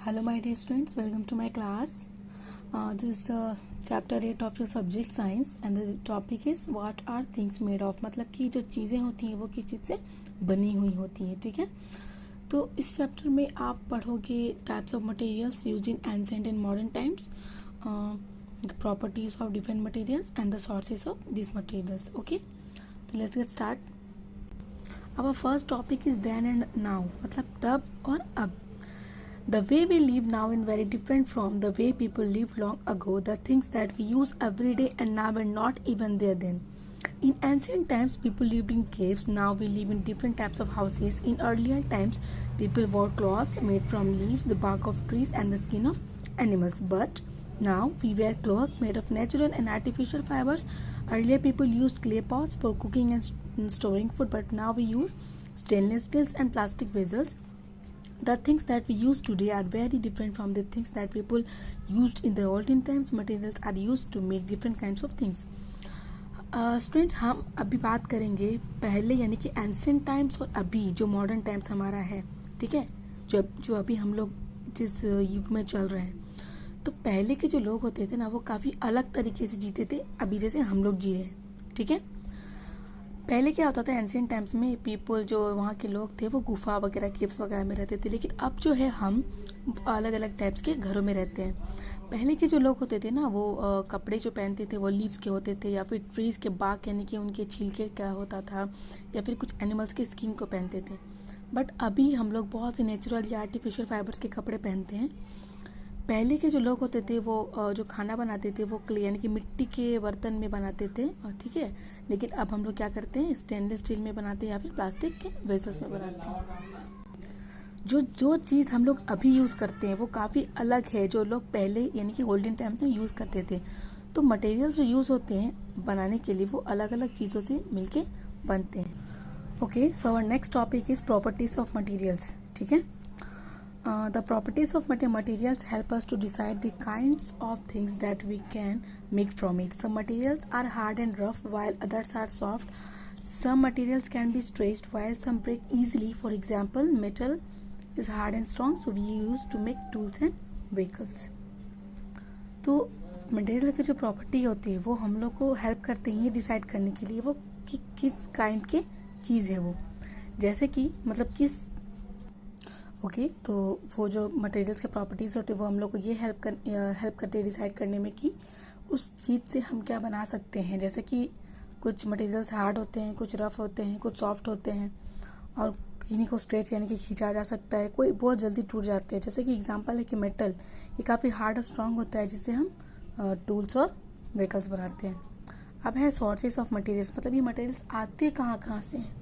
Hello my dear students, welcome to my class. This is chapter 8 of your subject science and the topic is what are things made of. मतलब कि जो चीज़ें होती हैं वो किस चीज़ से बनी हुई होती हैं, ठीक है. तो इस चैप्टर में आप पढ़ोगे types of materials used in ancient and modern times, the properties of different materials and the sources of these materials. Okay, so let's get start. Our first topic is then and now, मतलब तब और अब. The way we live now is very different from the way people lived long ago. The things that we use every day and now were not even there then. In ancient times, people lived in caves. Now we live in different types of houses. In earlier times, people wore clothes made from leaves, the bark of trees, and the skin of animals. But now we wear clothes made of natural and artificial fibers. Earlier, people used clay pots for cooking and storing food, but now we use stainless steels and plastic vessels. The things that we use today are very different from the things that people used in the olden times. Materials are used to make different kinds of things. Students, हम अभी बात करेंगे पहले यानी कि ancient times और अभी जो मॉडर्न टाइम्स हमारा है, ठीक है, जो अभी हम लोग जिस युग में चल रहे हैं. तो पहले के जो लोग होते थे ना, वो काफ़ी अलग तरीके से जीते थे अभी जैसे हम लोग जी रहे हैं, ठीक है. पहले क्या होता था एंशिएंट टाइम्स में, पीपल जो वहाँ के लोग थे वो गुफा वगैरह केव्स वगैरह में रहते थे. लेकिन अब जो है हम अलग अलग टाइप्स के घरों में रहते हैं. पहले के जो लोग होते थे ना, वो कपड़े जो पहनते थे वो लीव्स के होते थे या फिर ट्रीज़ के बाग यानी कि उनके छिलके का होता था, या फिर कुछ एनिमल्स के स्किन को पहनते थे. बट अभी हम लोग बहुत से नेचुरल या आर्टिफिशियल फाइबर्स के कपड़े पहनते हैं. पहले के जो लोग होते थे वो जो खाना बनाते थे वो क्ले यानी कि मिट्टी के बर्तन में बनाते थे, ठीक है. लेकिन अब हम लोग क्या करते हैं, स्टेनलेस स्टील में बनाते हैं या फिर प्लास्टिक के वेसल्स में बनाते हैं. जो चीज़ हम लोग अभी यूज़ करते हैं वो काफ़ी अलग है जो लोग पहले यानी कि गोल्डन टाइम्स में यूज़ करते थे. तो मटेरियल्स जो यूज़ होते हैं बनाने के लिए वो अलग अलग चीज़ों से मिलके बनते हैं. Okay, so our next topic is properties of materials, ठीक है. The properties of materials help us to decide the kinds of things that we can make from it. Some materials are hard and rough while others are soft. Some materials can be stretched while some break easily. For example, metal is hard and strong, so we use to make tools and vehicles. तो material की जो property होती है वो हम लोग को help करते हैं डिसाइड करने के लिए वो कि किस काइंड के चीज़ है वो, जैसे कि मतलब किस. ओके, तो वो जो मटेरियल्स के प्रॉपर्टीज़ होते हैं वो हम लोग को ये हेल्प करते हैं डिसाइड करने में कि उस चीज़ से हम क्या बना सकते हैं. जैसे कि कुछ मटेरियल्स हार्ड होते हैं, कुछ रफ़ होते हैं, कुछ सॉफ्ट होते हैं, और किन्हीं को स्ट्रेच यानी कि खींचा जा सकता है, कोई बहुत जल्दी टूट जाते हैं. जैसे कि एग्जांपल है कि मेटल ये काफ़ी हार्ड और स्ट्रॉन्ग होता है जिससे हम टूल्स और व्हीकल्स बनाते हैं. अब है सोर्सेज ऑफ मटेरियल्स, मतलब ये मटेरियल्स आते कहाँ से हैं.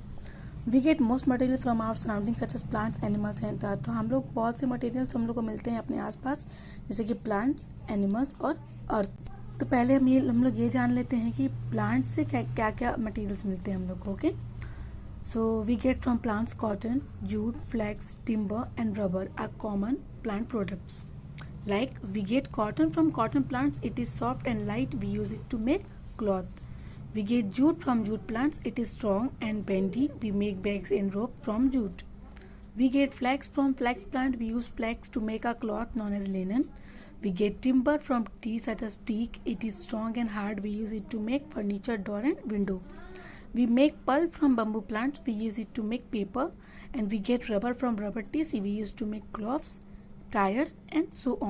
We get most material from our surrounding such as plants, animals and earth. तो हम लोग बहुत से मटेरियल्स हम लोग को मिलते हैं अपने आसपास, जैसे कि प्लांट्स, एनिमल्स और अर्थ. तो पहले हम लोग ये जान लेते हैं कि प्लांट से क्या क्या मटेरियल्स मिलते हैं हम लोग को. Okay, so we get from plants cotton, jute, flax, timber and rubber are common plant products. Like we get cotton from cotton plants, it is soft and light, we use it to make cloth. We get jute from jute plants, it is strong and bendy, we make bags and rope from jute. We get flax from flax plant, we use flax to make a cloth known as linen. We get timber from trees such as teak, it is strong and hard, we use it to make furniture, door and window. We make pulp from bamboo plants, we use it to make paper. And we get rubber from rubber trees, we use to make cloths, tires and so on.